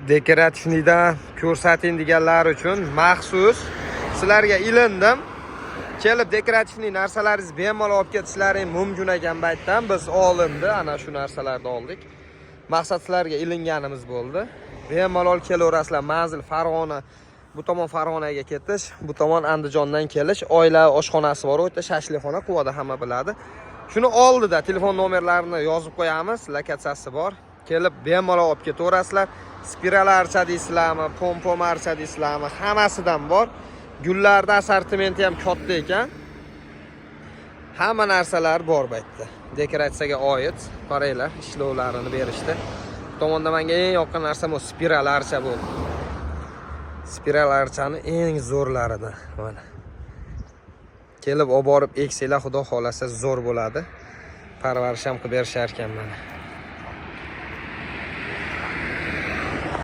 dekorativnidan ko'rsating deganlar uchun maxsus sizlarga ilindim. Kelib dekorativniy narsalaringizni bemalol olib ketishlaring mumkin ekan baytdan biz olindi, ana shu narsalarni oldik. Maqsad sizlarga ilinganimiz bo'ldi. Bemalol kelaverasizlar. Manzil Farg'ona, bu tomon Farg'onaga ketish, bu tomon Andijondan kelish. Oila oshxonasi bor, o'ta shashlikxona, Quvada hamma biladi. Shuni oldida telefon nomerlarini yozib qo'yamiz, lokatsiyasi bor. Kelib bemalol olib ketaverasizlar. Spiral archa deysizlarmi, pom-pom archa deysizlarmi, hammasidan bor. Gullarda assortimenti ham katta ekan. Hamma narsalar bor bu yerda. Dekoratsiyaga oid qaranglar, ishlovlarini berishdi. Bu tomonda menga eng yoqqan narsa bu spiral archa bo'ldi. Spiral archani eng zo'rlaridan mana. Kelib olib borib eksanglar, xudo xolasa zo'r bo'ladi. Parvarish ham qilib berishar ekan mana.